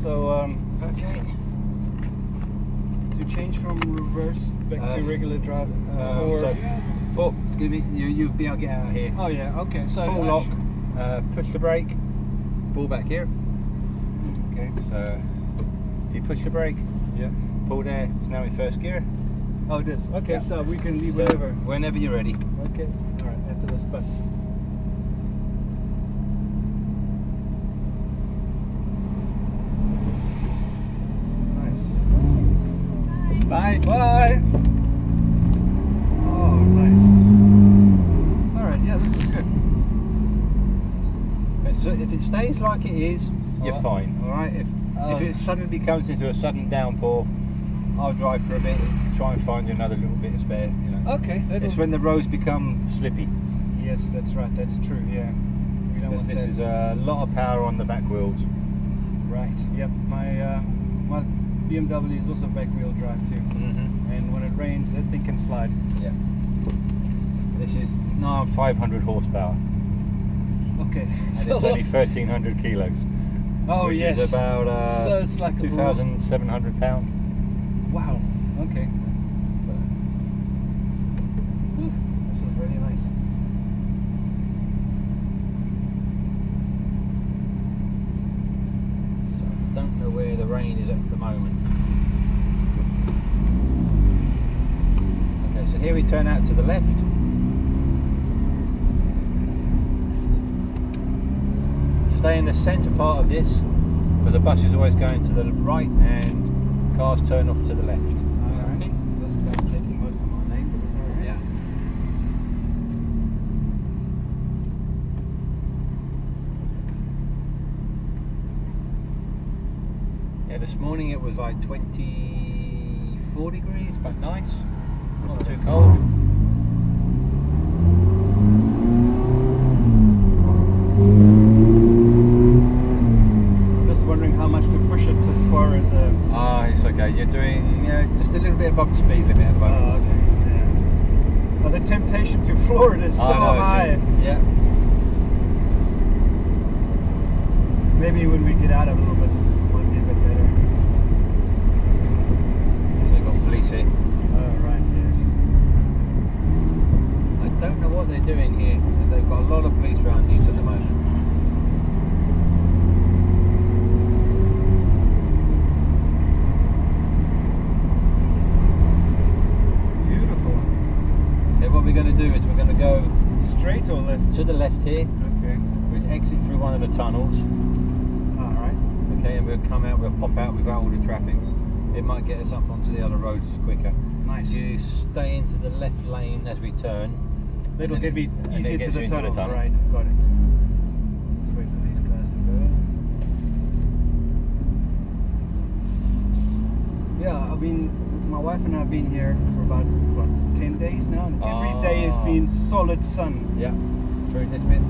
So Okay. to change from reverse back to regular drive, excuse me, you'll be able to get out of here. oh yeah, okay. So Full lock, push the brake, pull back here. Okay. So if you push the brake, Yeah. pull there, it's now in first gear. Oh, it is. Okay, Yeah. so we can leave So whenever. whenever you're ready. Okay. All right. After this bus. Nice. Bye. Bye. Oh, nice. All right. Yeah, this is good. So if it stays like it is, you're fine. All right. If it suddenly comes into a sudden downpour, I'll drive for a bit, try and find you another little bit of spare. You know. Okay. It's when the roads become slippy. Yes, that's right. That's true. Yeah. We don't Because want this that. is a lot of power on the back wheels. Right. Yep. My BMW is also back wheel drive too. Mm-hmm. And when it rains, that thing can slide. Yeah. This is now 500 horsepower. Okay. And it's only 1,300 kilos. Oh which yes. is about so it's like 2,700 pounds. Wow. Okay. So, this is really nice. So I don't know where the rain is at the moment. Okay, so here we turn out to the left. Stay in the centre part of this, because the bus is always going to the right and cars turn off to the left. Alright. This guy's taking most of my name, but it's alright. Yeah, this morning it was like 24 degrees, but nice, not too cold. It's okay. You're doing just a little bit above the speed limit at the moment. Oh, okay. Yeah. Well, the temptation to floor it is so high. Yeah. Maybe when we get out of a little bit, it might be a bit better. So we've got police here. Oh, right, yes. I don't know what they're doing here. They've got a lot of police around Nice at the moment. What we're going to do is we're going to go straight or left? To the left here. Okay. We'll exit through one of the tunnels. Alright. Okay, and we'll come out, we'll pop out without all the traffic. It might get us up onto the other roads quicker. Nice. You stay into the left lane as we turn. It'll get me easier to the tunnel. Right, got it. Let's wait for these guys to go. Yeah, I mean, my wife and I have been here for about 10 days now, and every day has been solid sun. Yeah, through this bit.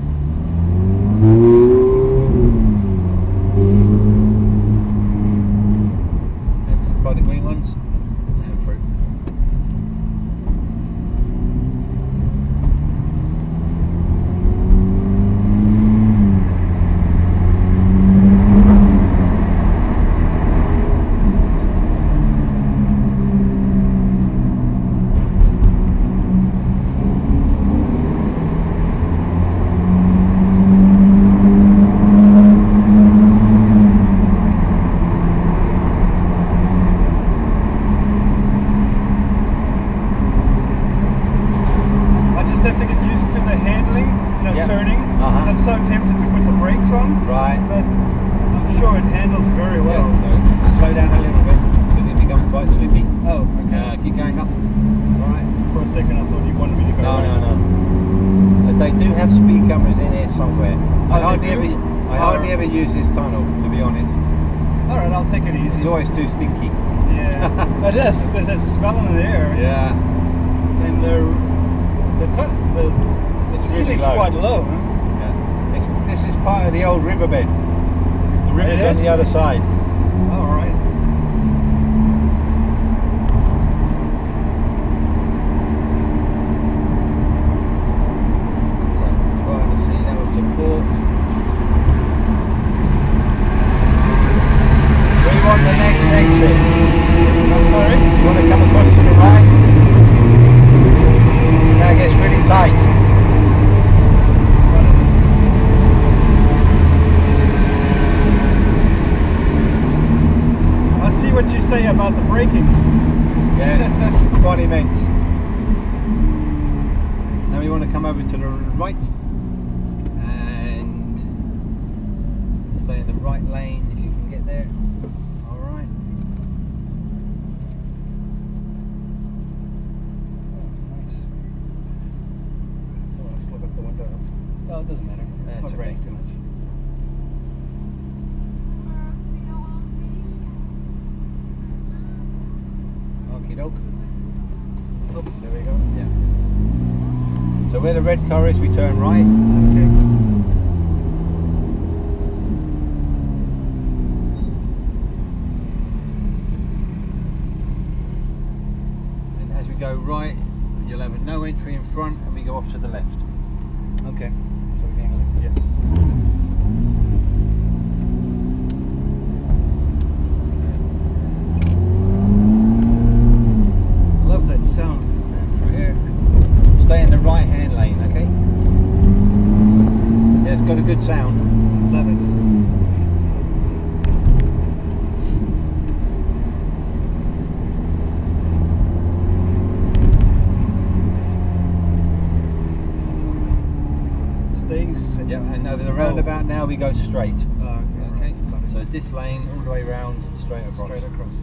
And by the green ones, and through. Turning, because I'm so tempted to put the brakes on. Right. But I'm sure it handles very well. Yeah, so slow down a little bit because it becomes quite slippy. Oh, okay. Keep going up. Alright. For a second I thought you wanted me to go. No. They do have speed cameras in here somewhere. I hardly ever use this tunnel, to be honest. Alright, I'll take it easy. It's always too stinky. Yeah. It is. There's that smell in the air. Yeah. And the ceiling's really quite low, huh? Yeah. This is part of the old riverbed. The river's on the other side. All right. So I'm trying to see that with support. say about the braking? Yes, that's quite immense. Now we want to come over to the right and stay in the right lane if you can get there. All right. Oh, nice. So I'll still got the window up. Oh, it doesn't matter. It's not raining too much. Okie doke. Oh, there we go. Yeah. So where the red car is, we turn right. Okay. And as we go right, you'll have a no entry in front, and we go off to the left. Okay. So we're going left. Yes. Love that sound. Through here. Stay in the right hand lane, okay? Yeah, it's got a good sound. Love it. Staying set. Yeah, and over the roundabout now we go straight. Okay. Okay, so this lane all the way round, straight across. Straight across.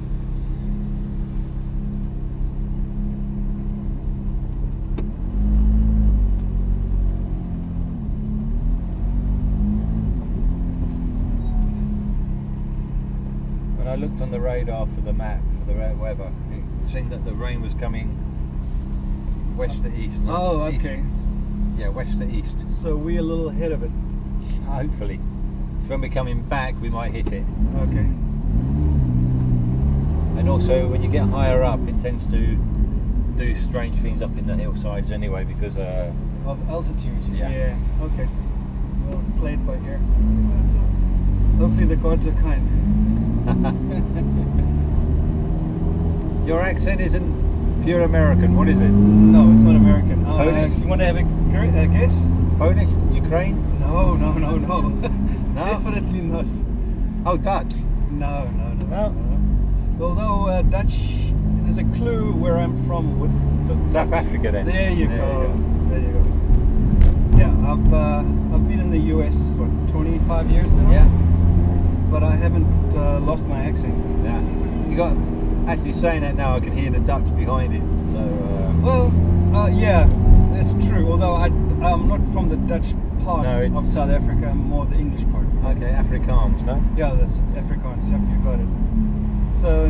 When I looked on the radar for the map, for the weather, it seemed that the rain was coming west to east. Oh, east. okay. Yeah, west to east. So we're a little ahead of it. Hopefully. So when we're coming back, we might hit it. Okay. And also, when you get higher up, it tends to do strange things up in the hillsides anyway, because Of altitude. Yeah. Okay. Well, play it by ear. Hopefully the gods are kind. Your accent isn't pure American. What is it? No, it's not American. Polish? You want to have a guess? Polish? Ukraine? No. No? Definitely not. Oh, Dutch. No. No? Although Dutch, there's a clue where I'm from with South Africa then. There you go. There you go. Yeah, I've been in the US what 25 years now. Yeah. But I haven't lost my accent. Yeah. You got actually saying that now. I can hear the Dutch behind it. So. Yeah, it's true. Although I'm not from the Dutch part of South Africa. I'm more the English part. Okay, Afrikaans, no? Yeah, that's it. Afrikaans. Yep, you got it. So,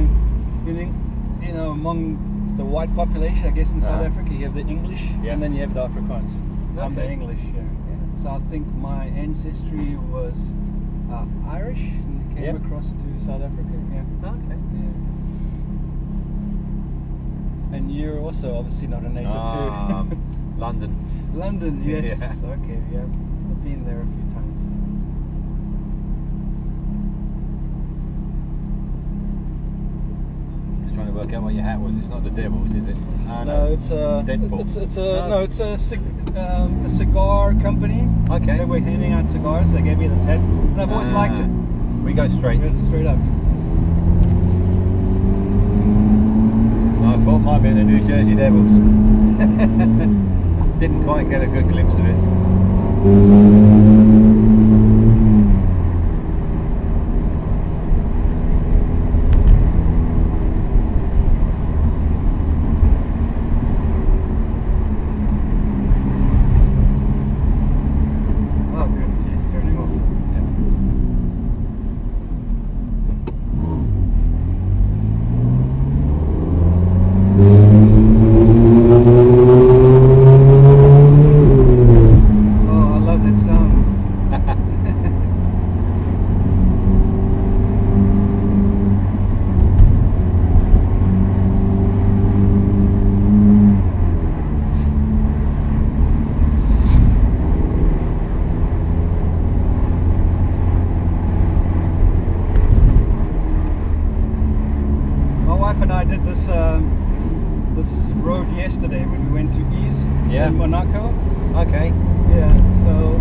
you know, among the white population, I guess in South Africa, you have the English, and then you have the Afrikaans. Okay. I'm the English. Yeah. So I think my ancestry was Irish and came across to South Africa. Yeah. Okay. Yeah. And you're also obviously not a native too. London. London, yes. Yeah. Okay, yeah. I've been there a few times. Just trying to work out what your hat was. It's not the Devils, is it? No, it's a Deadpool. It's a cigar company. Okay. They were handing out cigars. They gave me this hat, and I've always liked it. We go straight. Straight up. I thought it might be the New Jersey Devils. Didn't quite get a good glimpse of it. Oh, good. He's turning off. I did this road yesterday when we went to Ease in Monaco. Okay. Yeah, so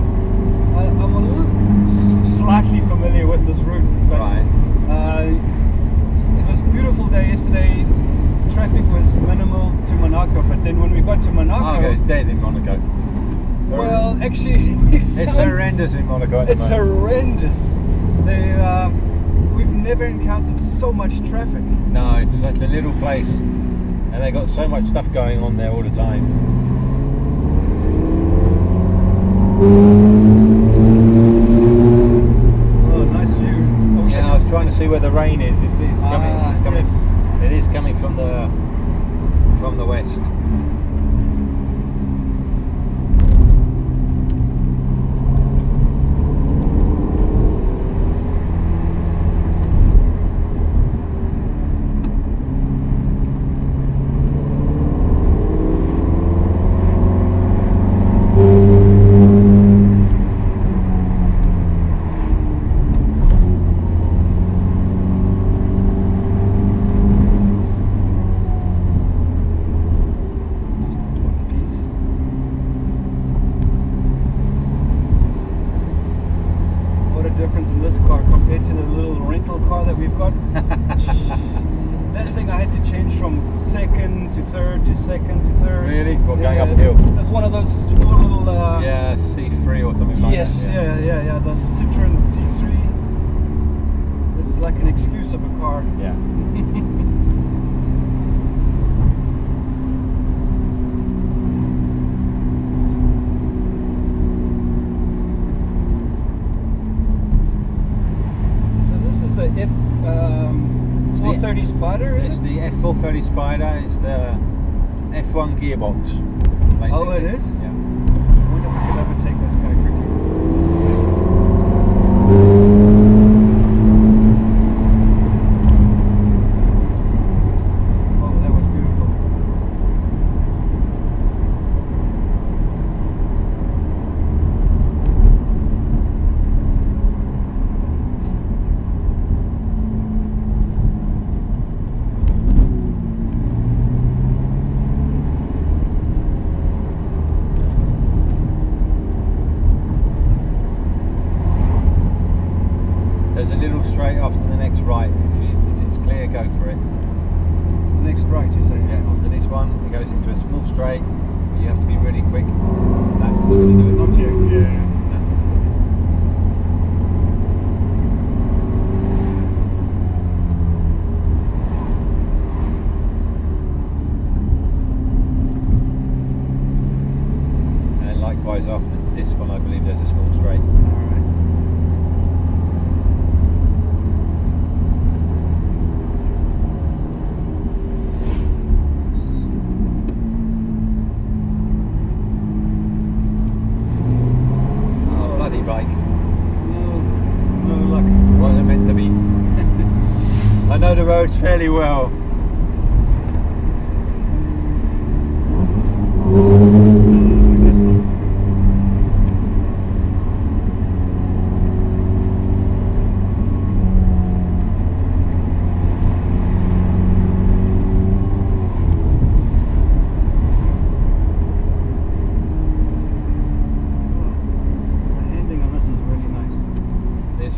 I'm a little slightly familiar with this route. But, right. It was a beautiful day got to Monaco. Oh, it's dead in Monaco. Well, actually, it's horrendous in Monaco. It's horrendous. We've never encountered so much traffic. No, it's such a little place, and they got so much stuff going on there all the time. Oh, nice view. I was trying to see where the rain is. It's coming. It's coming. Yes. It is coming from the west. Difference in this car compared to the little rental car that we've got. That thing I had to change from second to third to second to third. Really? Well, going uphill? That's one of those small little yeah, C3 or something like that. Yes, yeah, those Citroen C3. It's like an excuse of a car. Yeah. F430 Spyder, is it? It's the F430 Spyder. It's the F1 gearbox, basically. Oh, it is? Yeah. I wonder if we could overtake this guy quickly. Oh, that was beautiful. There's a little straight off to the next right. If it's clear, go for it. The next right, you say? Yeah, after this one, it goes into a small straight. You have to be really quick. That's going to do it. Not yet, yeah. And likewise after this one, I believe there's a small straight. Bike. No luck. Wasn't meant to be. I know the roads fairly well.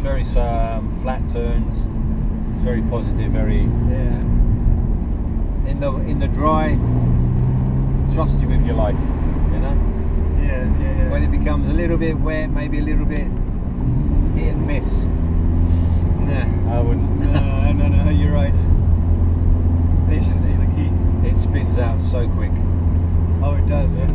Very flat turns. It's very positive. Very in the dry. Trust you with your life. You know. Yeah. When it becomes a little bit wet, maybe a little bit hit and miss. Nah, I wouldn't. No. You're right. Patience is the key. It spins out so quick. Oh, it does. Yeah.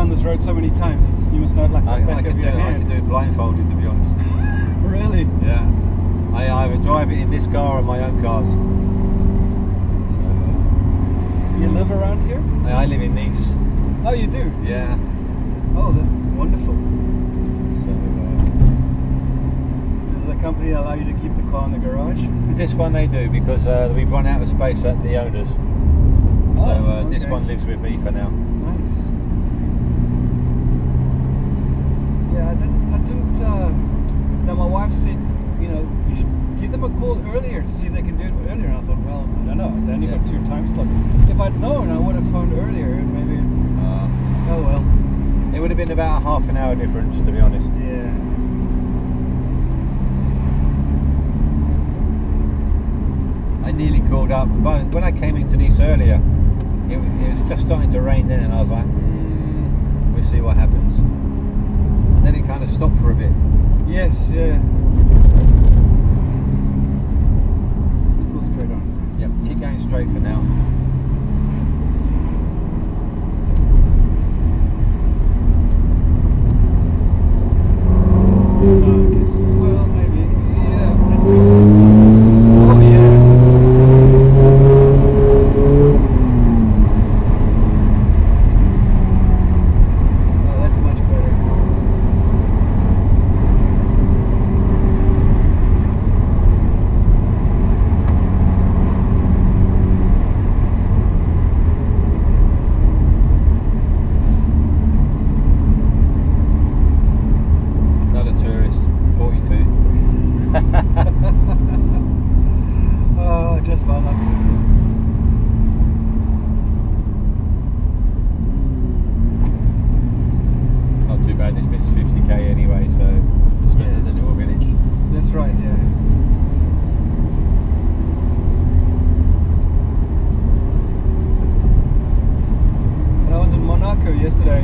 This road so many times, you must know it like the back of your hand. I can do it blindfolded, to be honest. Really? Yeah. I either drive it in this car or my own cars. So, you live around here? I live in Nice. Oh, you do? Yeah. Oh, that's wonderful. So does the company actually allow you to keep the car in the garage? This one they do, because we've run out of space at the owners. So okay. This one lives with me for now. Nice. Yeah, I didn't. Now my wife said, you know, you should give them a call earlier to see if they can do it earlier. And I thought, well, I don't know. They only got 2 time slots. If I'd known, I would have phoned earlier and maybe. Oh well. It would have been about a half an hour difference, to be honest. Yeah. I nearly called up, but when I came into this earlier, it was just starting to rain then, and I was like, we'll see what happens. And then it kind of stopped for a bit. Yes, yeah. Still straight on. Yep, keep going straight for now. I guess, well, maybe, yeah, let's go. Oh, yes. Oh, that's much better. Not a tourist, 42. Oh, just fell up. It's not too bad, this bit's 50k anyway, so it's just at the little village. That's right, yeah. When I was in Monaco yesterday,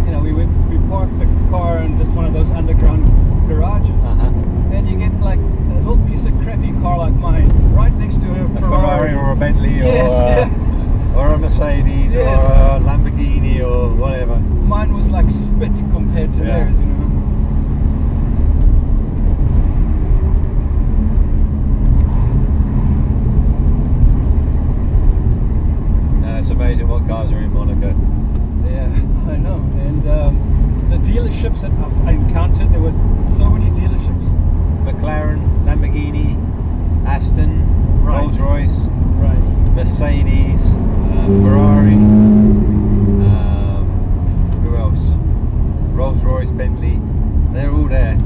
you know, we parked the car in just one of those underground garages. And you get like a little piece of crappy car like mine right next to a Ferrari or a Bentley yes, or a Mercedes or a Lamborghini or whatever. Mine was like spit compared to theirs, you know. It's amazing what cars are in Monaco. Yeah, I know. And the dealerships that I encountered, there were so many dealerships. McLaren, Lamborghini, Aston, Right. Rolls Royce, Right. Mercedes, Ferrari, who else? Rolls Royce, Bentley, they're all there.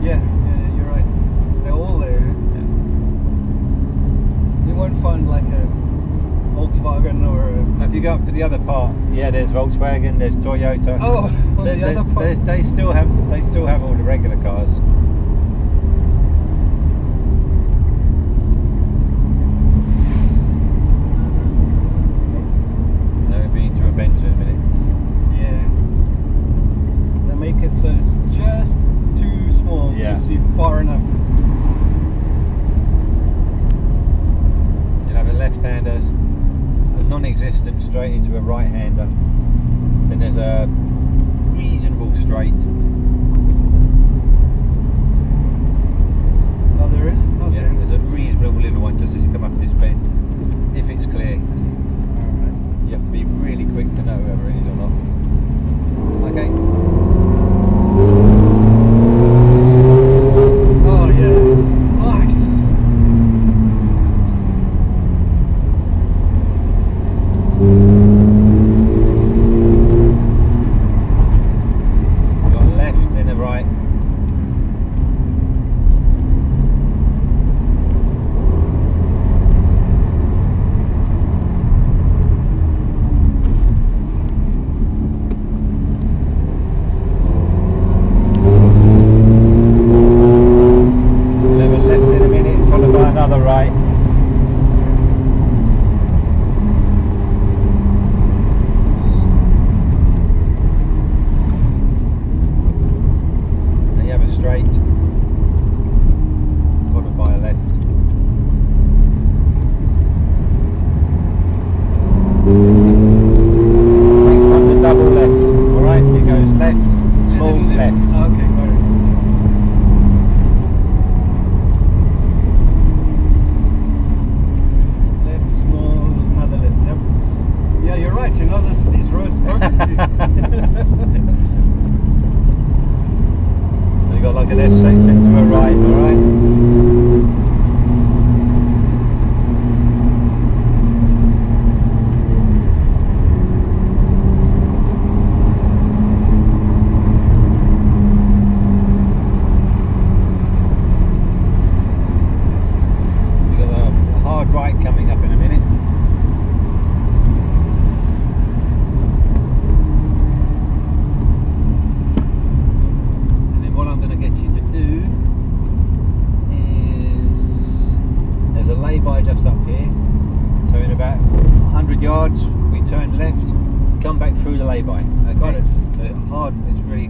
Yeah, you're right. They're all there. Yeah. You won't find like a Volkswagen or a... If you go up to the other part, yeah, there's Volkswagen, there's Toyota. Oh, on the other part. They still have all the regular cars. Now we're being to a Benz in a minute. Yeah. They make it so it's just too small to see far enough. You'll have a left-hander, a non-existent straight into a right-hander. Then there's a reasonable straight. Oh, there is? Okay. Yeah, there's a reasonable little one just as you come up this bend, if it's clear. Alright. You have to be really quick to know whether it is or not. Okay. Oh, yes. Nice.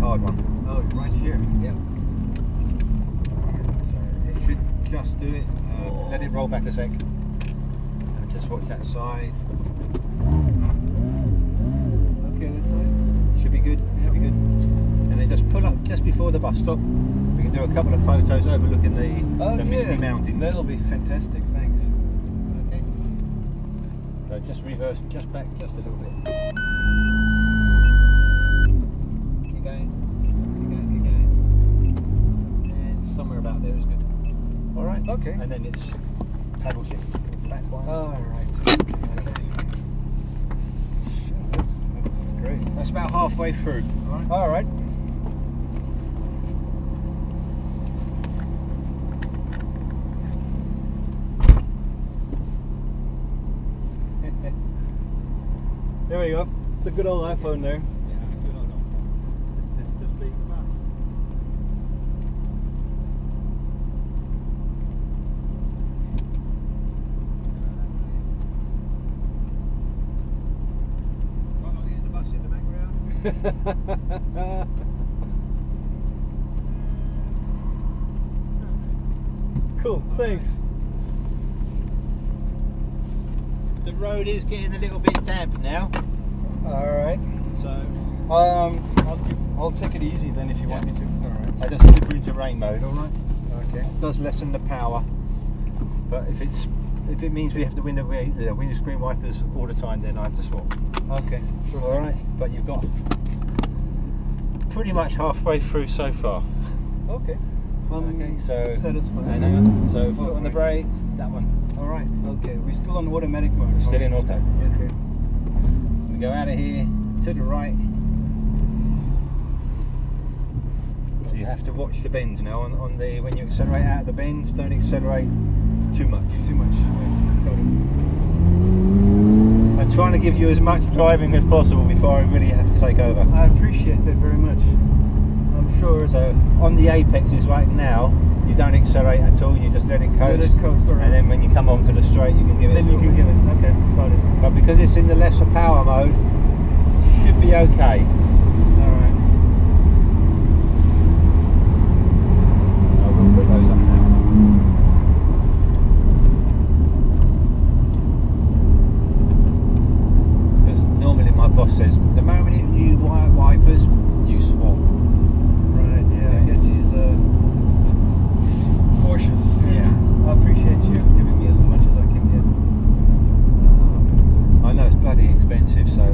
hard one. Oh, right here. Yep. So it should just do it. Let it roll back a sec. And just watch that side. Okay, that side. Should be good. Should be good. And then just pull up just before the bus stop. We can do a couple of photos overlooking the misty mountains. That'll be fantastic. Thanks. Okay. So just reverse, just back, just a little bit. Keep going. Keep going. Keep going. And somewhere about there is good. All right. Okay. And then it's paddle shift. Back one. All right. Okay. That's great. That's about halfway through. All right. All right. There we go. It's a good old iPhone there. Yeah, good on them. Just beat the bus. Right, I'll get the bus in the background. Cool, thanks. The road is getting a little bit damp now, All right. so I'll take it easy then if you want me to. All right. I just slip into rain mode. All right. Okay. It does lessen the power, but if it means we have to the windscreen wipers all the time, then I have to swap. Okay. Sure. All right. But you've got pretty much halfway through so far. Okay. Okay. So satisfied. and hang on. So foot on the brake. That one. All right. Okay. We're still on automatic mode. Still in auto. Okay. We go out of here to the right. So you have to watch the bends now. On the when you accelerate out of the bends, don't accelerate too much. Too much. Got it. I'm trying to give you as much driving as possible before I really have to take over. I appreciate that very much. I'm sure. So on the apexes right now, you don't accelerate at all. You just let it coast. Let it coast, all right. And then when you come onto the straight, you can give it. Then you can give it. Okay. Got it. But because it's in the lesser power mode, should be okay. All right. I will put those up now. Because normally my boss says, the moment you wipers, you swap. Right. Yeah. I guess he's cautious. Yeah. I appreciate you giving me as much as I can get. I know it's bloody expensive, so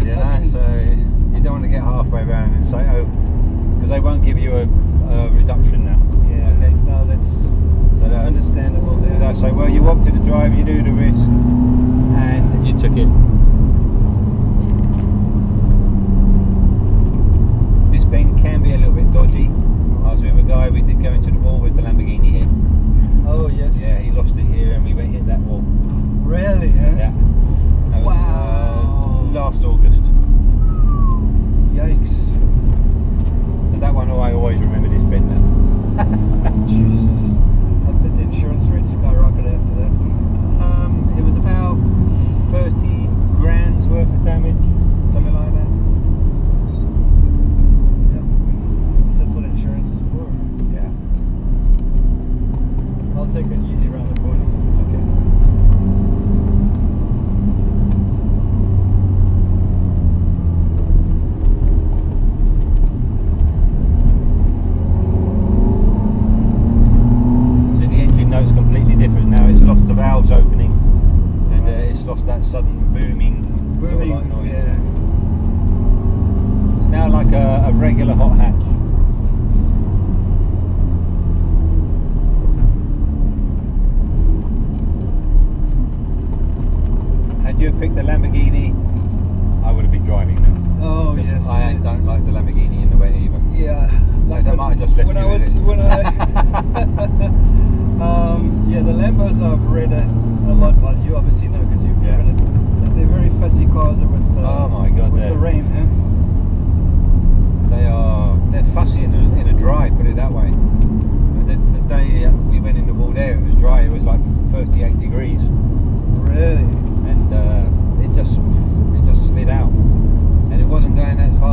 Yeah. so you don't want to get halfway around and say, oh, because they won't give you a reduction now. Yeah. Okay. No, that's understandable. They Yeah. say, well, you opted to drive, you knew the risk, and you took it. This bend can be a little bit dodgy. I was with a guy, we did go into the wall with the Lamborghini here. Oh yes. Yeah, he lost it here and we went hit that wall. Really? Huh? Yeah. That was, Wow. last August. Yikes. So that one, I always remember this bend now. Jesus. I bet the insurance rate skyrocketed after that. It was about 30 grand's worth of damage, something like that. Yep. That's what insurance is for. Yeah. I'll take it easy around the corners. Okay. So the engine note's completely different now. It's lost the valves opening, and it's lost that sudden booming sort of like noise. Yeah. It's now like a regular hot hatch. Had you picked the Lamborghini, I would have been driving now. Oh Because yes. I don't like the Lamborghini in the wet either. Yeah. Like I might have just left when you I was with it. when I yeah, the Lambos I've read a lot. Well, you obviously know because you've driven it. They're very fussy cars with Oh my God, with they're- the rain. Huh? They're fussy in a dry, put it that way. The day we went in the wall there, it was dry. It was like 38 degrees, Really? and it just slid out, and it wasn't going that far.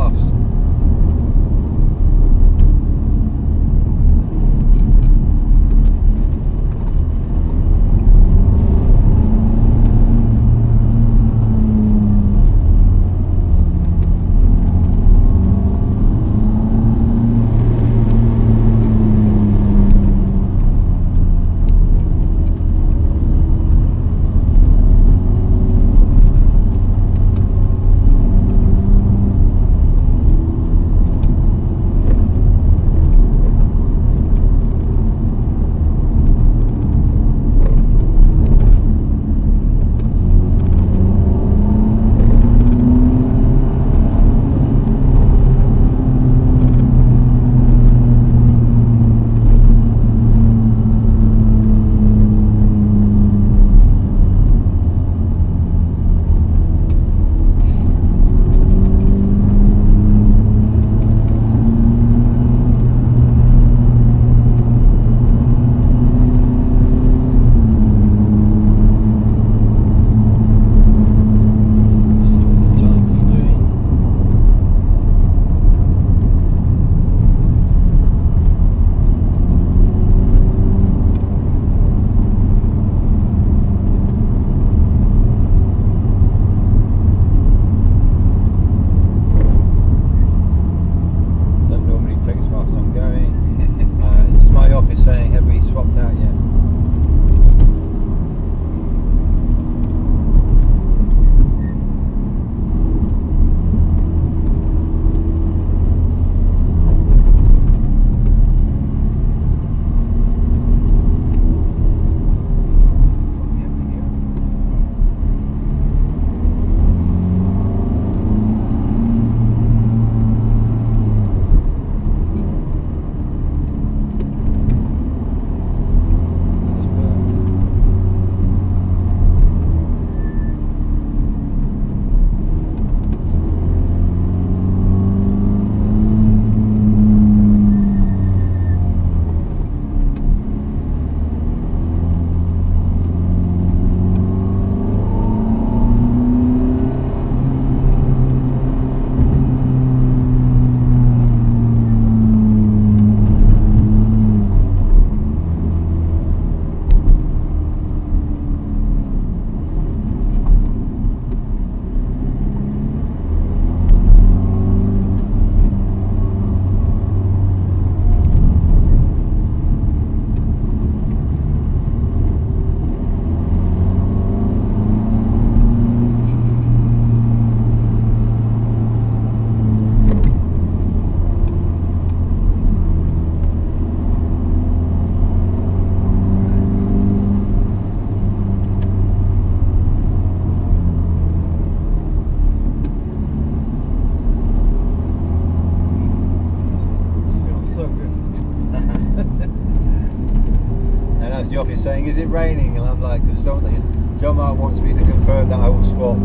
the office saying, "Is it raining?" And I'm like, "Because John Mark wants me to confirm that I will swap."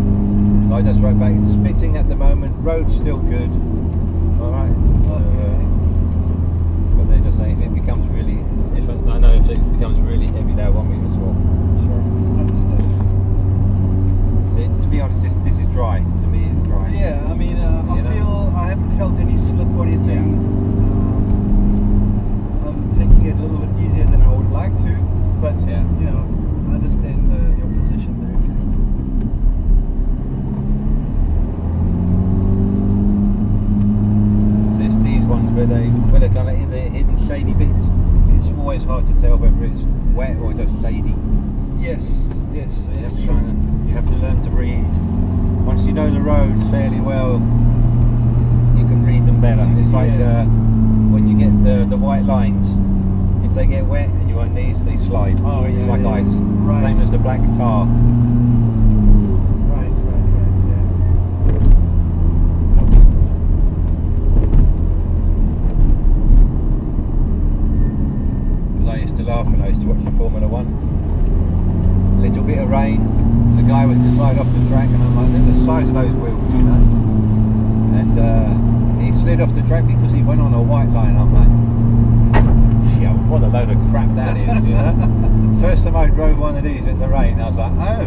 So I just wrote back, "It's spitting at the moment. Road's still good." All right. So, but they're just saying if it becomes really, if it becomes really heavy, they want me to swap. Sure, understood. So to be honest, this is dry. To me, it's dry. Yeah, I mean, I haven't felt any slip or anything. I'm taking it a little bit easier than I would like to, but Yeah. you know, I understand your position there too. So it's these ones where they're kind of in the hidden shady bits. It's always hard to tell whether it's wet or just shady. Yes, So you have to learn to read. Once you know the roads fairly well, you can read them better. It's like when you get the white lines. If they get wet and you're on these, they slide. Oh, It's yeah, like yeah. ice. Right. Same as the black tar. Right, yeah. Because I used to laugh when I used to watch the Formula 1. A little bit of rain, the guy would slide off the track, and I'm like, look at the size of those wheels, you know. And he slid off the track because he went on a white line. I'm like, yeah, what a load of crap that is, you know. First time I drove one of these in the rain, I was like, oh,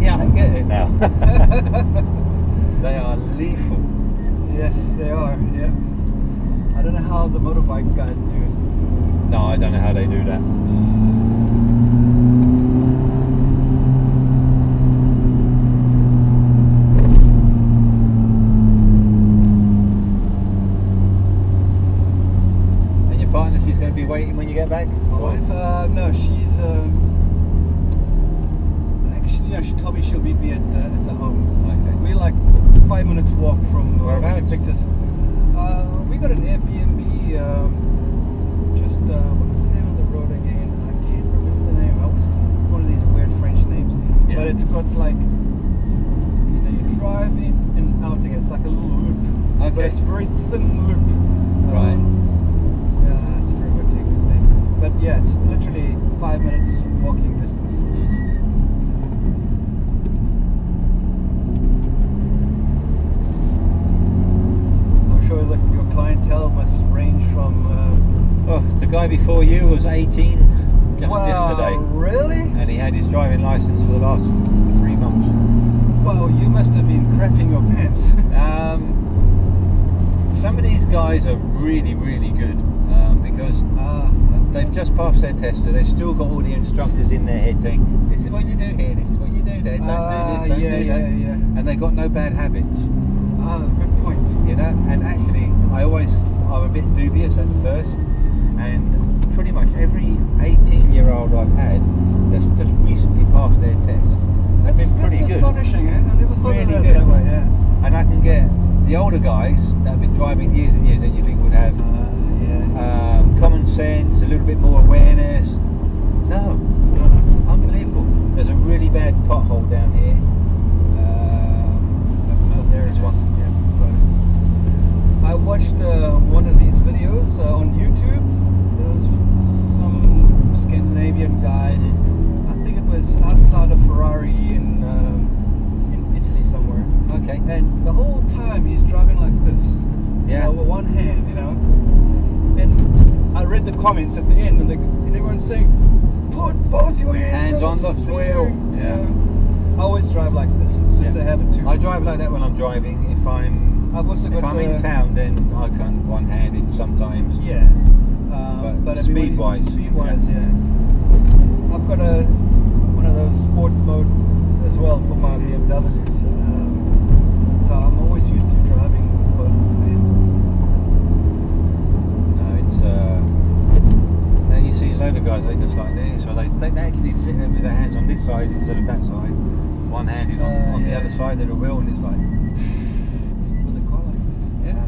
yeah, I get it now. They are lethal. Yes, they are. Yeah. I don't know how the motorbike guys do it. No, I don't know how they do that. She's going to be waiting when you get back? My wife? No, she's actually, she told me she'll meet me at the home. Okay. We're like 5 minutes walk from where she picked us. We got an Airbnb. Just what was the name of the road again? I can't remember the name. It's one of these weird French names. Yeah. But it's got like, you drive in and out again. It's like a little loop. Okay. But it's a very thin loop. Right. It's very hard to explain. But yeah, it's literally 5 minutes walking distance. I'm sure your clientele must range from... the guy before you was 18 just yesterday. Really? And he had his driving license for the last 3 months. Well, you must have been crapping your pants. Some of these guys are really, really good because they've just passed their test, so they've still got all the instructors in their head saying, "This is what you do here, this is what you do there, don't do this, don't do that." Yeah. And they've got no bad habits. Good point. You know, and actually, I'm a bit dubious at first, and pretty much every 18-year-old I've had that's just recently passed their test. That's pretty good. Astonishing, eh? I never thought Really of good. that way, yeah. And I can get the older guys that have been driving years and years that you think would have common sense, a little bit more awareness. No, unbelievable. There's a really bad pothole down here. There is one. Yeah, I watched one of these videos on YouTube. There was some Scandinavian guy. I think it was outside of Ferrari in Italy somewhere. Okay. And the whole time he's driving like this. Yeah. With one hand, And I read the comments at the end, and everyone's saying, "Put both your hands on the wheel." Yeah. I always drive like this. It's just a habit too. I drive like that when I'm driving. If I'm in town, then I can one-handed sometimes. Yeah. But speed-wise, yeah. I've got one of those sport mode as well for my BMWs. So I'm always used to driving with both hands. No, it's now you see a load of guys they just like this, or they actually sit there with their hands on this side instead of that side, one-handed on the other side of the wheel, and it's like with a car like this. Yeah.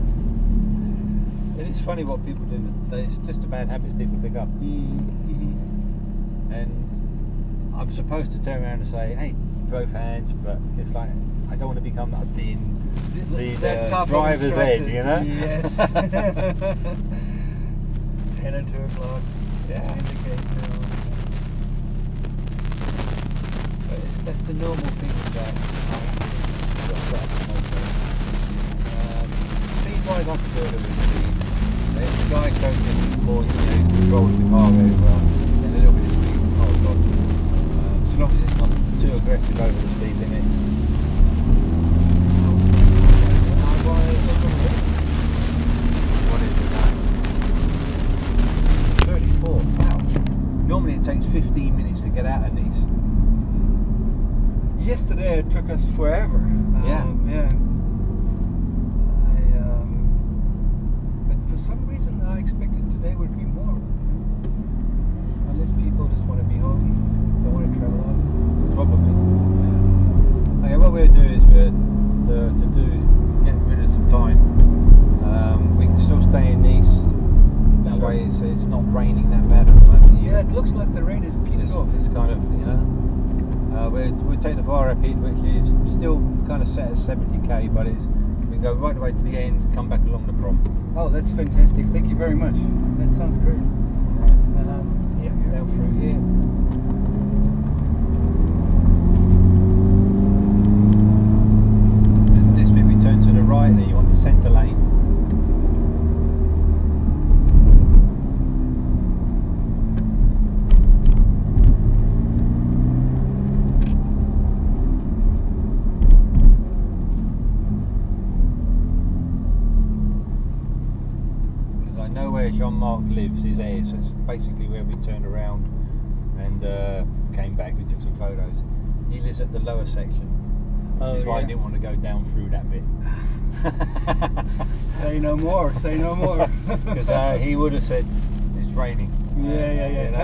And it's funny what people do. It's just a bad habit people pick up. And I'm supposed to turn around and say, "Hey, both hands," but it's like I don't want to become the driver's ed, you know? Yes. 10 and 2 o'clock. Yeah. Indicator. But that's the normal things that speed wise I can do it with speed. If the guy goes in more, he's controlling the car very well, then a little bit of speed, oh god. As long as it's not too aggressive over the speed limit. What is it now? 34, wow. Normally it takes 15 minutes to get out of Nice. Yesterday it took us forever. Yeah. But for some reason I expected today would be more. Unless people just want to be home, don't want to travel out. Probably. Yeah. Okay, what we'll do is get rid of some time. We can still stay in Nice. That way it's not raining that bad at the moment. Yeah, it looks like the rain is petered off. It's kind of, we'll take the VAR rapid, which is still kind of set at 70k, but we can go right the way to the end, come back along the prom. Oh, that's fantastic. Thank you very much. That sounds great. Yeah, down through here. And this bit we turn to the right, and you want the centre lane. Jean-Marc lives, his heir, so it's basically where we turned around and came back. We took some photos. He lives at the lower section, which is why I didn't want to go down through that bit. Say no more, say no more. Because he would have said it's raining. Yeah.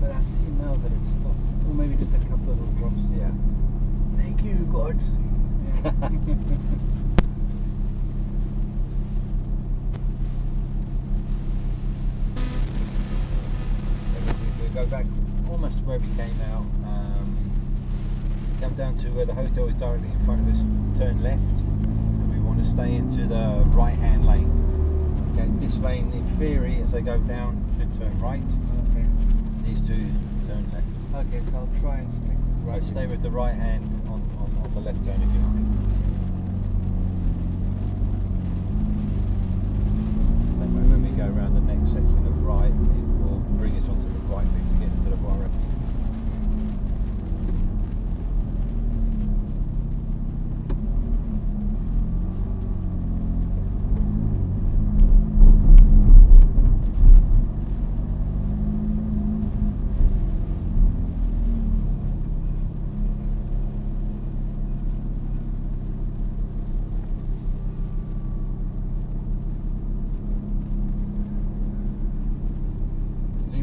But I see now that it's stopped. Or maybe just a couple of little drops. Yeah. Thank you, God. Yeah. Go back almost to where we came out, come down to where the hotel is directly in front of us, turn left, and we want to stay into the right hand lane. Okay, this lane in theory as they go down should turn right. Okay. These two turn left. Okay, so I'll try and stick with the right. So stay with the right hand on the left turn if you like. Then when we go around the next section of right, it will bring us onto the right bit to get into the bar refuge.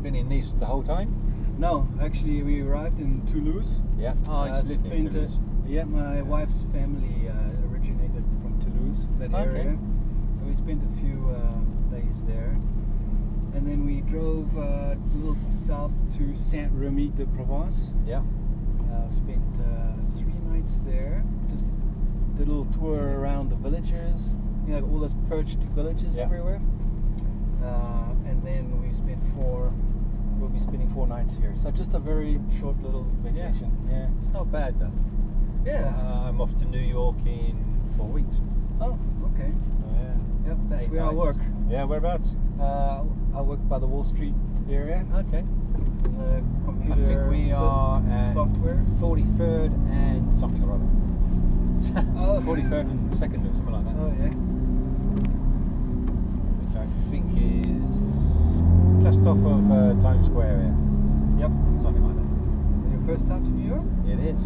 Been in Nice the whole time? No, actually we arrived in Toulouse. Yeah. Oh, I lived in Toulouse. My wife's family originated from Toulouse, that area. So we spent a few days there. And then we drove a little south to Saint-Rémy-de-Provence. Yeah. Spent 3 nights there. Just did a little tour around the villages. You know, all those perched villages everywhere. And then we'll be spending 4 nights here. So just a very short little vacation. Yeah. It's not bad though. Yeah. I'm off to New York in 4 weeks. Oh, okay. Yeah. Yep, that's where I work. Yeah, whereabouts? I work by the Wall Street area. Okay. In the computer. I think we are at software. 43rd and something or other. Oh. 43rd and 2nd or something like that. Oh yeah. Which I think is just off of Times Square. Yep. Something like that. And your first time to New York? It is.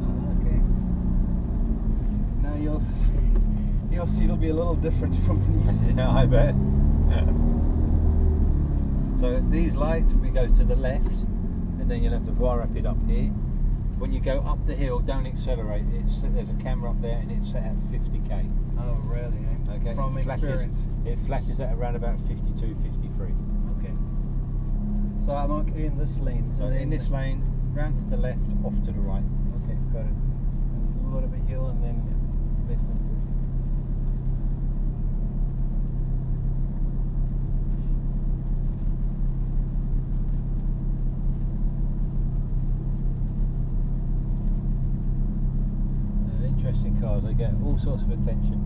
Oh, okay. Now you'll see it'll be a little different from Nice. Yeah, I bet. So these lights, we go to the left, and then you'll have to wire up it up here. When you go up the hill, don't accelerate. There's a camera up there, and it's set at 50k. Oh, really? Eh? Okay. From experience. It flashes at around about 52, 53. Okay. So I'm okay in this lane. So in this lane, round to the left, off to the right. Okay, got it. A little bit of a hill, and then less than 50. cars, they get all sorts of attention,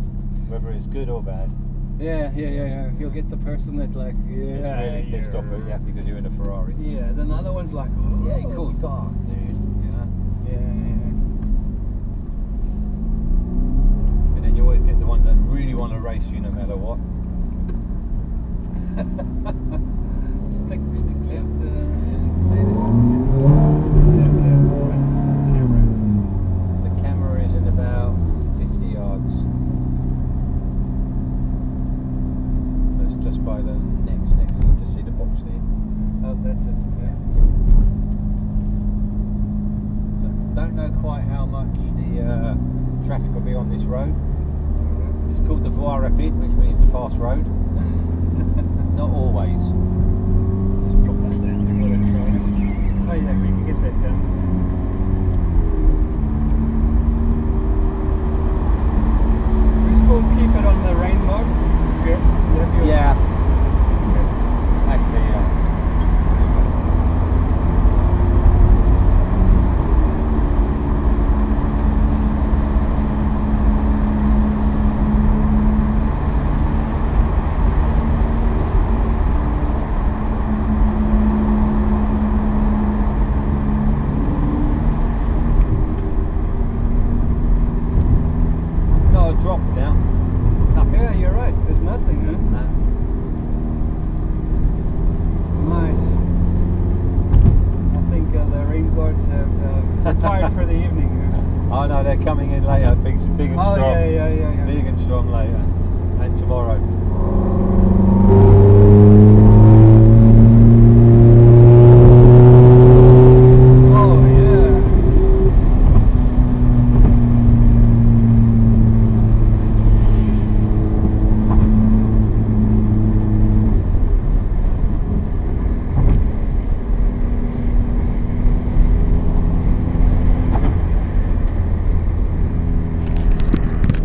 whether it's good or bad. Yeah. You'll get the person that like, It's really pissed off at you because you're in a Ferrari. Yeah, then the other one's like, oh, Yeah, cool car, dude. You know. Yeah. And then you always get the ones that really want to race you no matter what. Stick left. And stay this one. Camera. The camera is in about 50 yards. So it's just by the next, you can just see the box there. Oh, that's it. Yeah. So don't know quite how much the traffic will be on this road. It's called the voie rapide, which means the fast road. Not always. Just plop that down. Give it a try. Oh yeah, we can get that done. We still keep it on the rain mode. Yeah. Actually, yeah. No drop now. Nothing. Yeah, you're right. There's nothing, huh? No. Nice. I think the rain guards have retired for the evening. Oh no, they're coming in later, big and strong. Oh yeah. Big and strong later, and tomorrow. Oh yeah.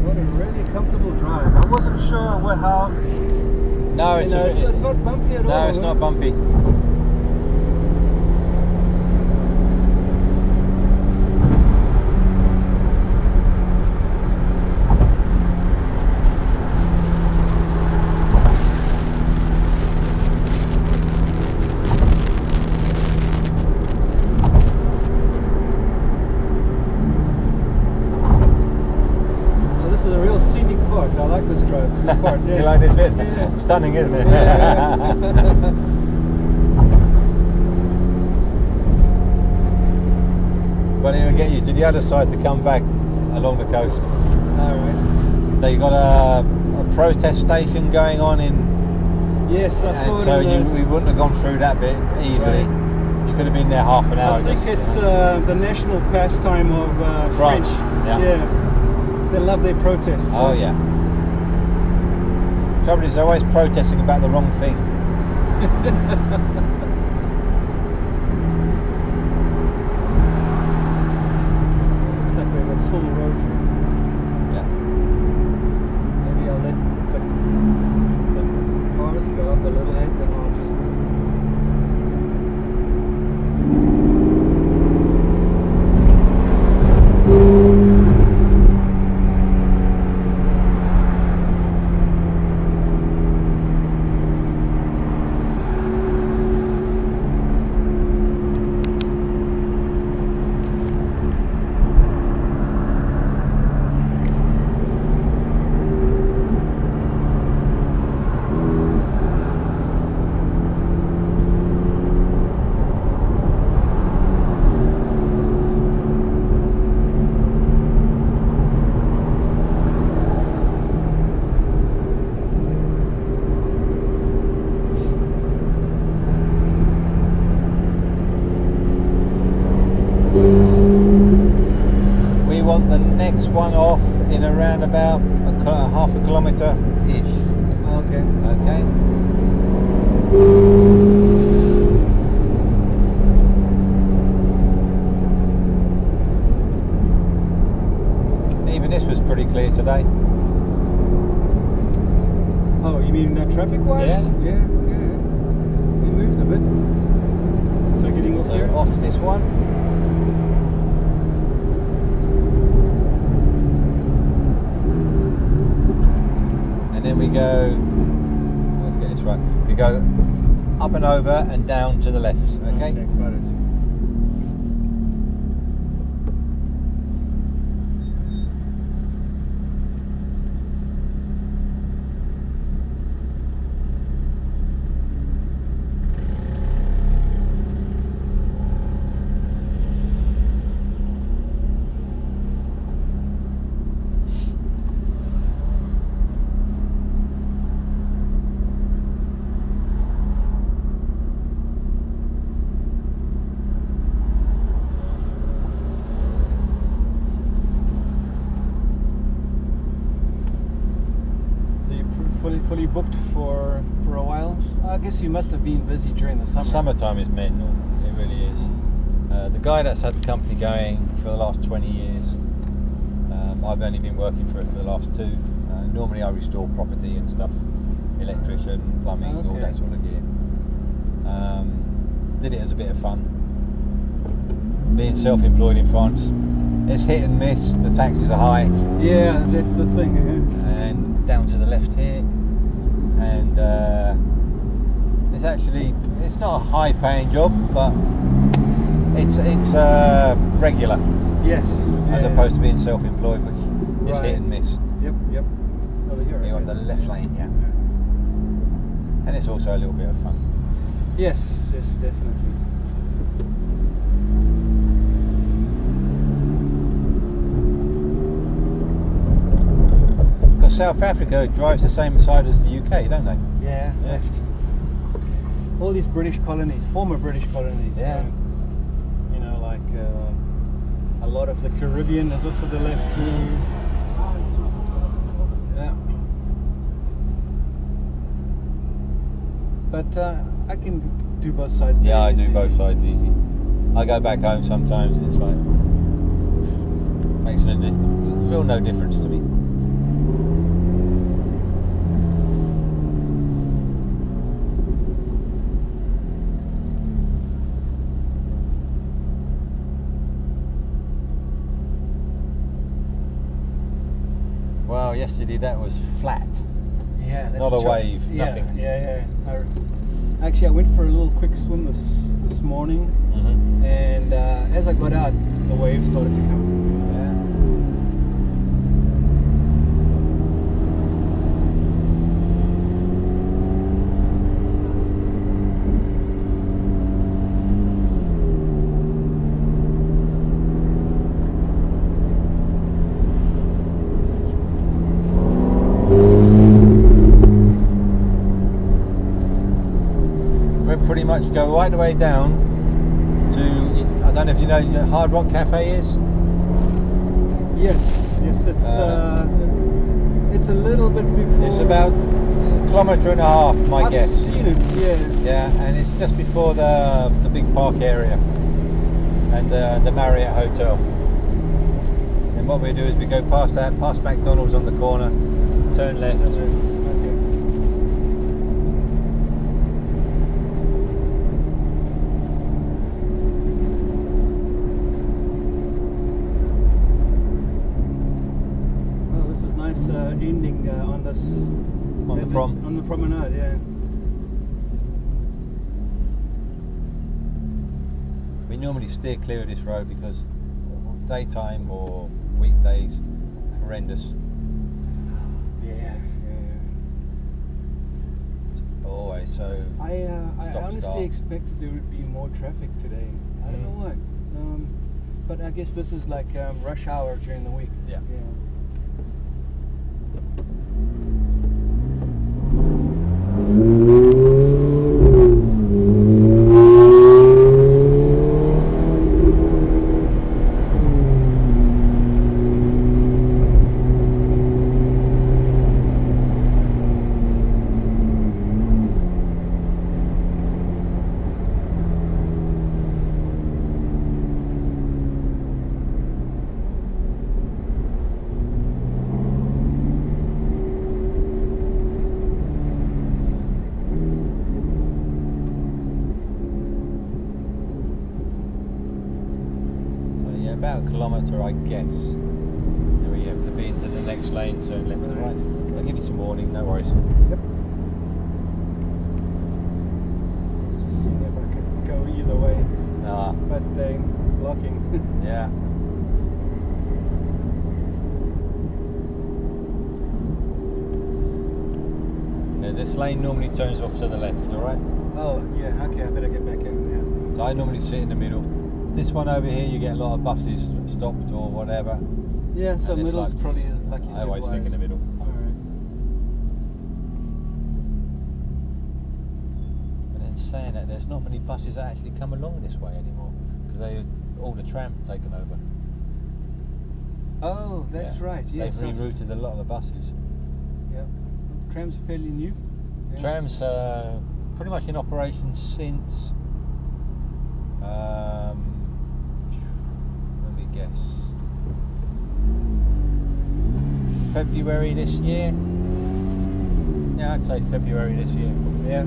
What a really comfortable drive. I wasn't sure how. No, it's It's not bumpy at all. no, it's not bumpy. Oh, this is a real scenic part. I like this drive. This part. Yeah. You like this bit? Yeah. Stunning, isn't it? Yeah. But it'll get you to the other side to come back along the coast. Alright. They got a protest station going on in, Yes, I saw and so it. we wouldn't have gone through that bit easily. Right. You could have been there half an hour. I think just, it's you know. the national pastime of France, French. yeah. They love their protests. Oh yeah. Trouble is, they're always protesting about the wrong thing. Looks like we have a full road here. Yeah. Maybe I'll let the cars go up a little bit, then I'll just. We want the next one off in around about half a kilometre ish. Okay. Okay. Even this was pretty clear today. Oh, you mean traffic-wise? Yeah. Yeah. We moved a bit. So getting off So here. off this one. and then we go, let's get this right, we go up and over and down to the left, okay? Okay, got it. Fully booked for a while. I guess you must have been busy during the summer. Summertime is mental, it really is. The guy that's had the company going for the last 20 years, I've only been working for it for the last 2. Normally I restore property and stuff, electrician, plumbing, all that sort of gear. Did it as a bit of fun. Being self-employed in France, it's hit and miss, the taxes are high. Yeah, that's the thing. And down to the left here, and it's not a high paying job, but it's regular. Yes. As opposed to being self-employed, which is hit and miss. Yep. Over here. You're on the left lane, yeah. And it's also a little bit of fun. Yes, definitely. Because South Africa drives the same side as the UK, don't they? Yeah, left. All these British colonies, former British colonies. Yeah. You know, like a lot of the Caribbean is also the left too. Yeah. But I can do both sides. Yeah, I do both sides easy. I go back home sometimes and it's like, makes no difference to me. Well, yesterday that was flat. Yeah, that's not a wave, nothing. Yeah. Actually, I went for a little quick swim this morning, and as I got out, the waves started to come. Pretty much go right the way down to, I don't know if you know where Hard Rock Cafe is? Yes, it's a little bit before. It's about 1.5 kilometers, my guess. I've seen it, yeah. Yeah, and it's just before the big park area and the Marriott Hotel. And what we do is we go past that, past McDonald's on the corner, turn left. Ending on this on the promenade, yeah. We normally steer clear of this road because daytime or weekdays, horrendous. Yeah. It's always so. I honestly expected there would be more traffic today. I don't know why, but I guess this is like rush hour during the week. Yeah. About 1 kilometre, I guess. Then we have to be into the next lane, so left to right. I'll give you some water. warning, no worries. Yep. Let's just see if I can go either way. But blocking. Yeah. Now this lane normally turns off to the left, alright? Oh, yeah, okay, I better get back in, yeah. So I normally sit in the middle. This one over here, you get a lot of buses stopped or whatever. Yeah, so middle's like, probably like you said. I always stick in the middle. Alright. But then saying that, there's not many buses that actually come along this way anymore because all the tram taken over. Oh, that's right. Yes, they've rerouted a lot of the buses. Yeah, tram's fairly new. Yeah. Tram's pretty much in operation since. Let me guess. February this year. Yeah, I'd say February this year. Yeah.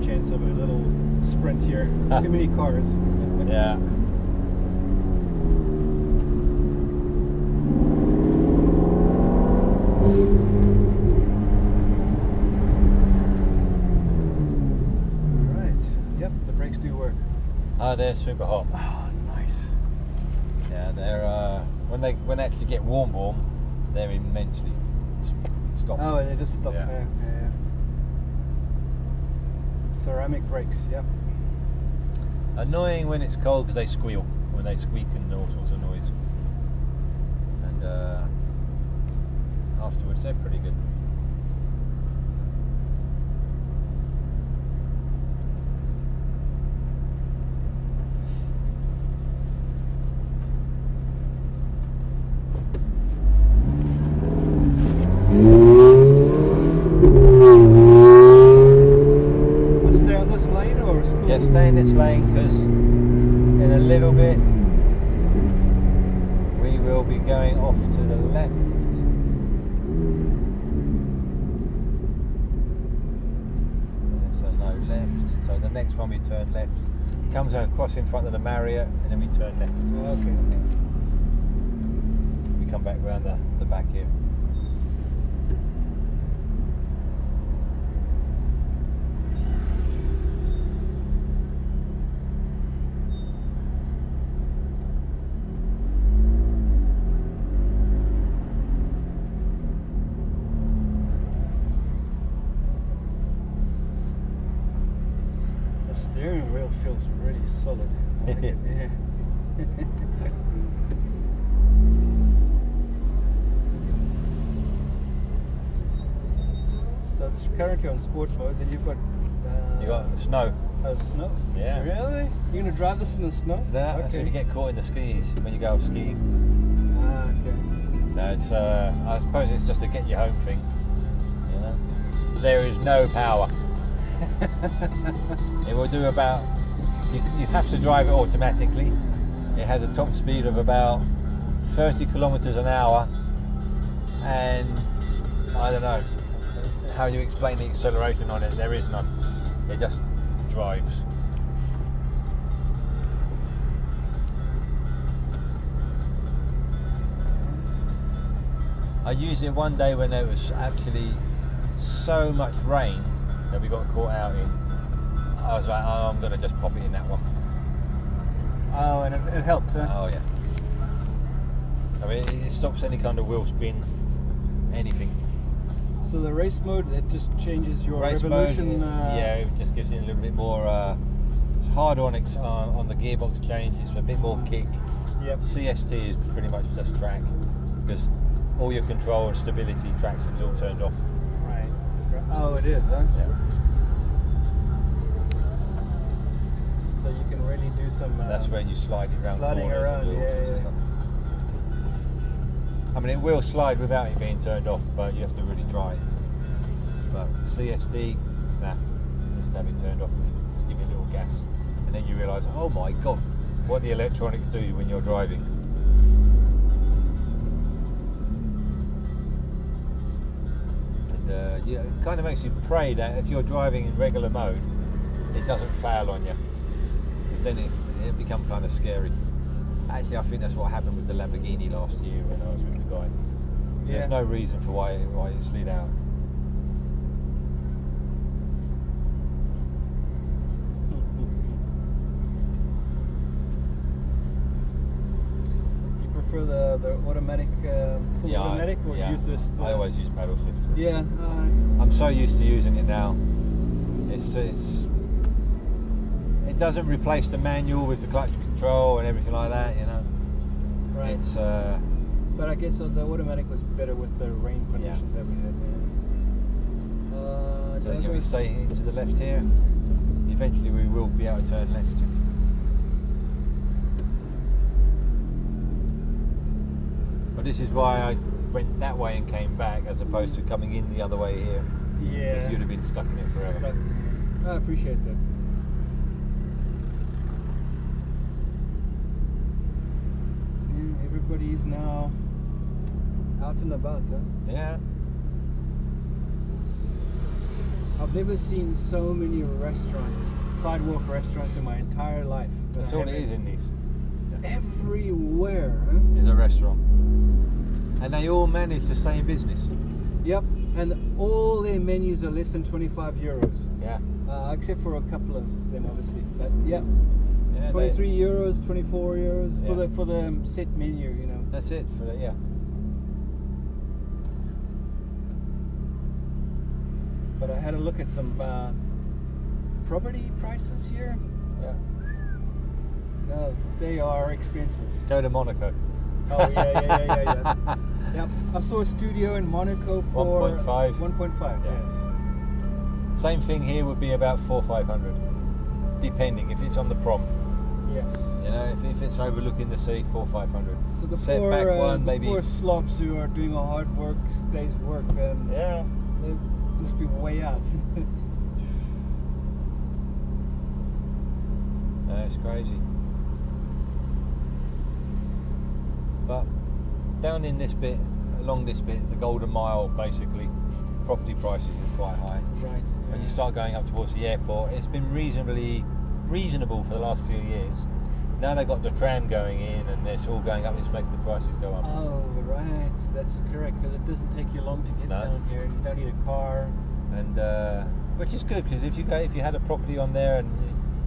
Chance of a little sprint here. Too many cars. Yeah. Right. Yep, the brakes do work. Oh, they're super hot. Oh, nice. Yeah, they're when they actually get warm, they're immensely stop. Oh, they just stop Yeah. there. Yeah. Ceramic brakes, yep. Annoying when it's cold because they squeal, when they squeak and all sorts of noise. And afterwards they're pretty good. Yeah, stay in this lane because in a little bit we will be going off to the left. So no left. So the next one we turn left. Comes across in front of the Marriott and then we turn left. Okay. We come back round the back here. Steering wheel feels really solid. I like it, yeah. So it's currently on sport mode. Then you've got. You got snow. Oh, snow? Yeah. Really? You're gonna drive this in the snow? No, that's when you get caught in the skis when you go off skiing. Ah, okay. No, it's. I suppose it's just a get you home thing. You know, there is no power. It will do about. You have to drive it automatically. It has a top speed of about 30 kilometers an hour, and I don't know how you explain the acceleration on it. There is none. It just drives. I used it one day when there was actually so much rain that we got caught out in. I was like, oh, I'm going to just pop it in that one. Oh, and it helped, huh? Oh, yeah. I mean, it stops any kind of wheel spin, anything. So the race mode, it just changes your Race revolution? mode, yeah, it just gives it a little bit more, it's harder on the gearbox change, it's a bit more kick. Yep. CST is pretty much just track, because all your control and stability traction is all turned off. Right. Oh, it is, huh? Yeah. do some. That's when you slide it around sliding corners around, and loops and stuff. I mean, it will slide without it being turned off, but you have to really try it. But CSD, nah, just have it turned off. Just give it a little gas, and then you realise, oh my god, what the electronics do when you're driving. And yeah, it kind of makes you pray that if you're driving in regular mode, it doesn't fail on you, because then it becomes kind of scary. Actually, I think that's what happened with the Lamborghini last year when I was with the guy. Yeah. There's no reason for why it slid out. You prefer the automatic, full automatic, or use this? I always use paddle shift. Yeah. I'm so used to using it now. It doesn't replace the manual with the clutch control and everything like that, you know. Right. It's but I guess the automatic was better with the rain conditions that we had. Yeah. so yeah, we stay into the left here. Eventually we will be able to turn left. But this is why I went that way and came back, as opposed to coming in the other way here. Yeah. Because you'd have been stuck in it forever. I appreciate that. Yeah, everybody's now out and about, huh? Yeah. I've never seen so many restaurants, sidewalk restaurants, in my entire life. That's all it is in these. Everywhere. Is a restaurant. And they all manage to stay in business. Yep, and all their menus are less than 25 euros. Yeah. Except for a couple of them, obviously. But yeah, 23 euros, 24 euros for the set menu, you know. That's it for the, yeah. But I had a look at some property prices here. Yeah. No, they are expensive. Go to Monaco. Oh yeah. Yep. I saw a studio in Monaco for 1.5. 1.5. Yeah. Yes. Same thing here would be about 400-500, depending if it's on the prom. Yes. You know, if it's overlooking the sea, 400-500. So the Setback poor, one, the maybe. poor slobs who are doing a hard day's work, and Yeah. they must be way out. It's crazy. But down in this bit, along this bit, the Golden Mile, basically, property prices is quite high. Right. When you start going up towards the airport, it's been reasonable for the last few years. Now they've got the tram going in, and it's all going up. This makes the prices go up. Oh, right. That's correct. Because it doesn't take you long to get down here, and you don't need a car. And which is good, because if you had a property on there and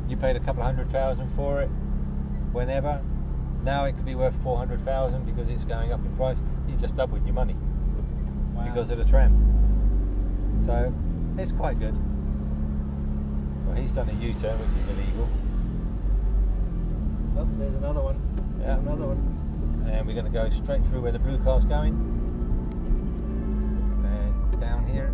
you paid a couple of 100,000 for it, whenever, now it could be worth 400,000 because it's going up in price. You just doubled your money. Wow. Because of the tram. So it's quite good. Well, he's done a U-turn, which is illegal. Oh, there's another one. Yeah. Another one. And we're going to go straight through where the blue car's going. And down here.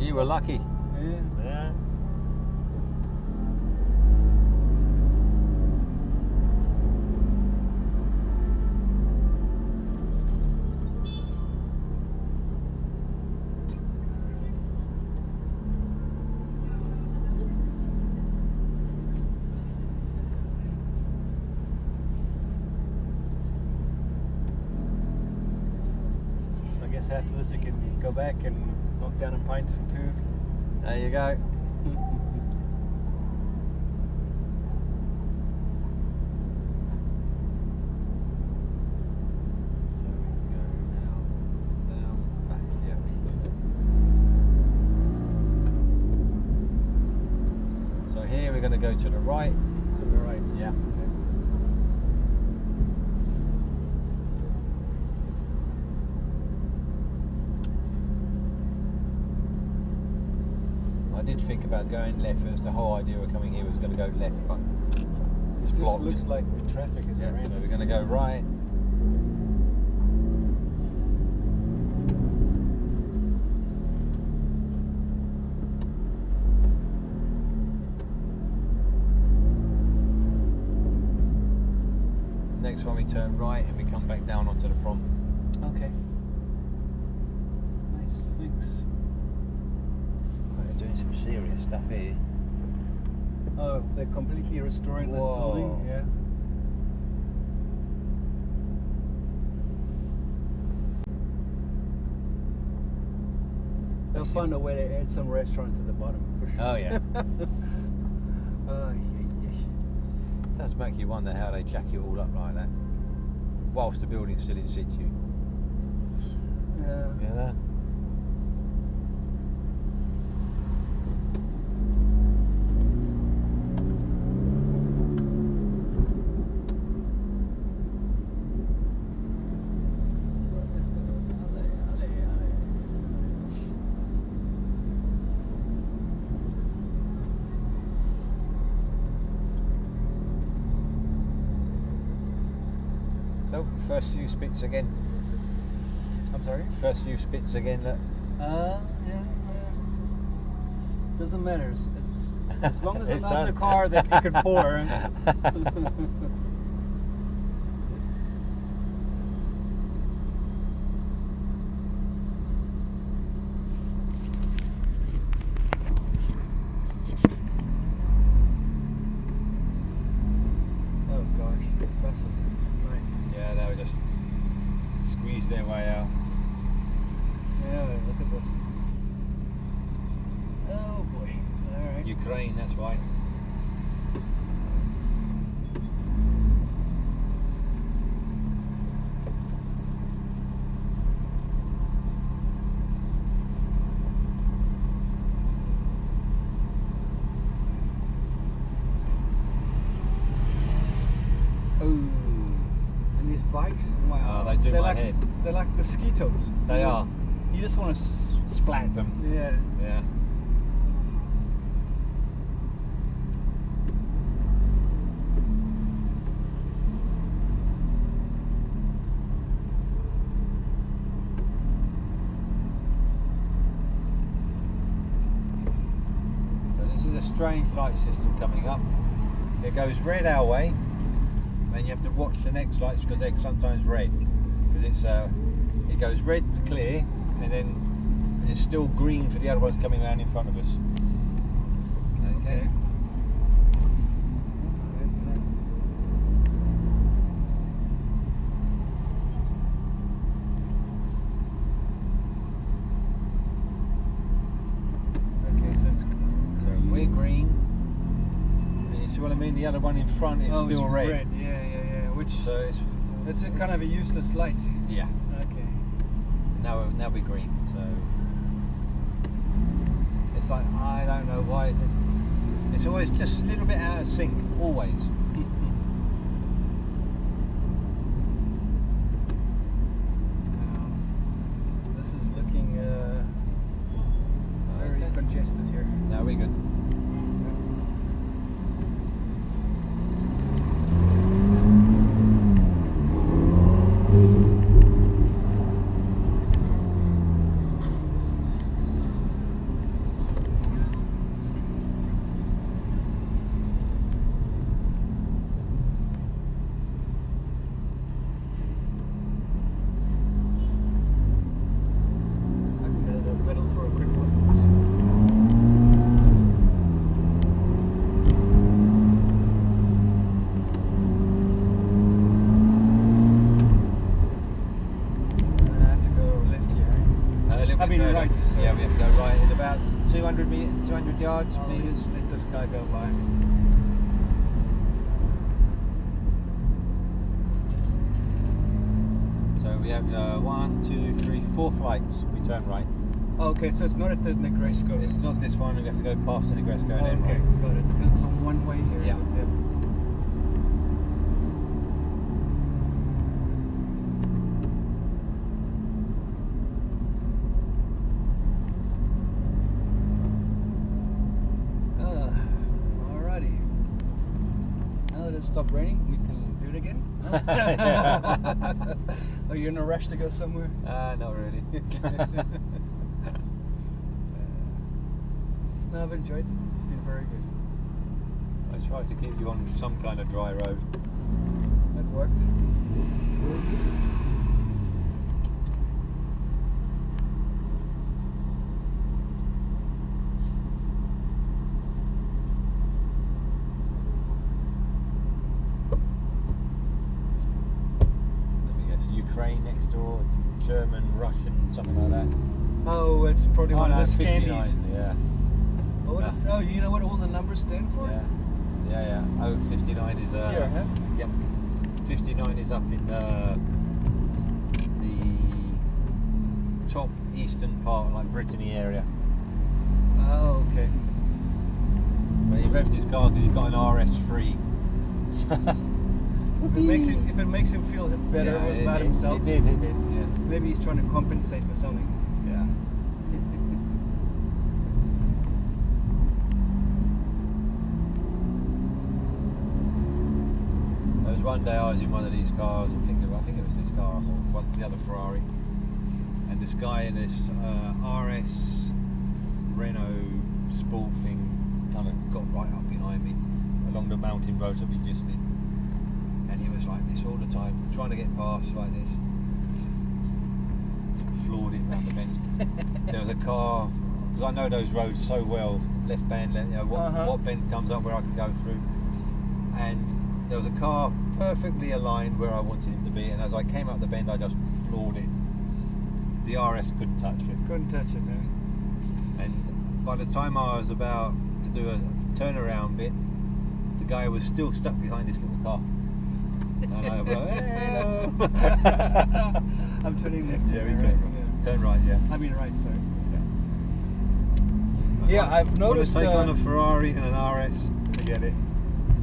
You were lucky. Yeah. So I guess after this, you can go back and knock down a pint or two. There you go. we're going to go to the right. To the right. Yeah. I did think about going left. It was the whole idea of coming here was going to go left, but it's Just blocked. looks like the traffic is Yeah, around so us. we're going to go right. Next one we turn right and we come back down onto the prom. Okay. Nice, thanks. Oh, they're doing some serious stuff here. Oh, they're completely restoring this Whoa. building. Yeah. They'll find a way to add some restaurants at the bottom for sure. Oh yeah. Oh, yeah. It does make you wonder how they jack it all up like that, whilst the building's still in situ. Yeah. Yeah. Oh, first few spits again. I'm sorry? First few spits again. Look. Yeah. Doesn't matter. As long as it's It's not in the done. car that you could pour. Oh gosh, buses. Nice. Yeah, they were just squeeze their way out. Yeah, look at this. Oh boy. Alright. Ukraine, that's why. Oh. And these bikes, wow. Oh, they do they're my like, head. They're like mosquitoes. They are. You just want to Splat them. Yeah. Yeah. So this is a strange light system coming up. It goes red our way, and you have to watch the next lights because they're sometimes red. Because it goes red to clear, and then it's still green for the other ones coming around in front of us. Okay. Okay, so it's So we're green. And you see what I mean? The other one in front is still it's red. Yeah. Which So it's a kind of a useless light. yeah. Okay. Now we're green. So it's like I don't know why. It's always just a little bit out of sync. Always. This is looking very Okay. congested here. Now we're good. I can get the pedal for a quick one. I have to go left here. A little bit I mean further. right, so- Yeah, we have to go right in about 200 yards, I'll meters. let this guy go by. So we have 1, 2, 3, 4 flights. We turn right. Oh, okay, so it's not at the Negresco. It's not this one. We have to go past the Negresco. Oh, then okay, right. got it. Because it's on one way here. Yeah. Alrighty. Now that it's stopped raining, we can do it again. Are you in a rush to go somewhere? Not really. No, I've enjoyed it. It's been very good. I tried to keep you on some kind of dry road. That worked. Let me guess. Ukraine next door, German, Russian, something like that. Oh, it's probably one of the 59. Scandies. Yeah. Oh, what is, oh, you know what all the numbers stand for? Yeah. Oh, 59 is Here, huh? Yep. 59 is up in the top eastern part, like Brittany area. Oh, okay. But he revved his car because he's got an RS3. If it makes him feel better about himself. It did, yeah. Maybe he's trying to compensate for something. Yeah. There was one day I was in one of these cars, I think it was this car, or the other Ferrari, and this guy in this RS Renault Sport thing kind of got right up behind me along the mountain road that we just did, and he was like this all the time, trying to get past like this. Floored it around the bend. There was a car, because I know those roads so well, left bend, what bend comes up where I can go through, and there was a car perfectly aligned where I wanted him to be, and as I came up the bend I just floored it. The RS couldn't touch it. Couldn't touch it, eh? And by the time I was about to do a turnaround bit, the guy was still stuck behind this little car. And I was like, hello. I'm turning left here. Yeah, turn right, yeah. I mean right, sorry. Yeah, I've noticed. Want to take on a Ferrari and an RS? Forget it.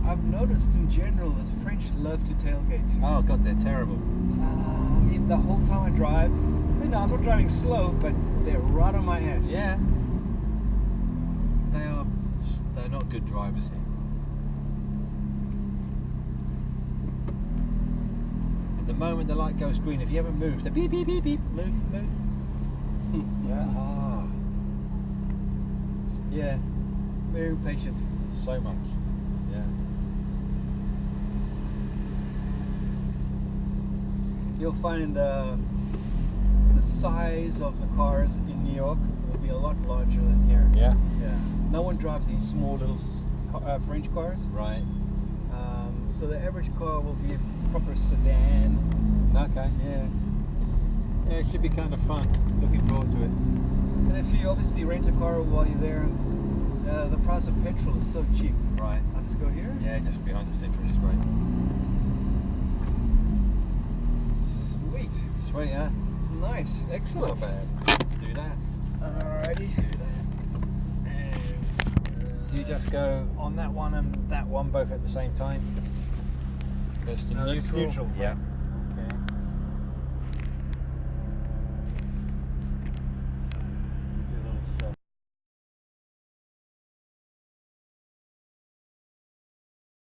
I've noticed in general, the French love to tailgate. Oh God, they're terrible. I mean, the whole time I drive, I'm not driving slow, but they're right on my ass. Yeah. They're not good drivers here. The moment the light goes green, if you haven't moved, they beep, beep, beep, beep, move. Yeah. Yeah, very impatient. So much. Yeah. You'll find the size of the cars in New York will be a lot larger than here. Yeah. Yeah. No one drives these small little French cars. Right. So the average car will be a proper sedan. Okay. Yeah. Yeah, it should be kind of fun. Looking forward to it. And if you obviously rent a car while you're there, the price of petrol is so cheap. Right. I'll just go here. Yeah, just behind the Citroen is great. Sweet. Sweet, huh? Nice. Excellent. Not bad. Do that. Alrighty. Do that. And you just go on that one and that one both at the same time. Just in That's neutral. Yeah.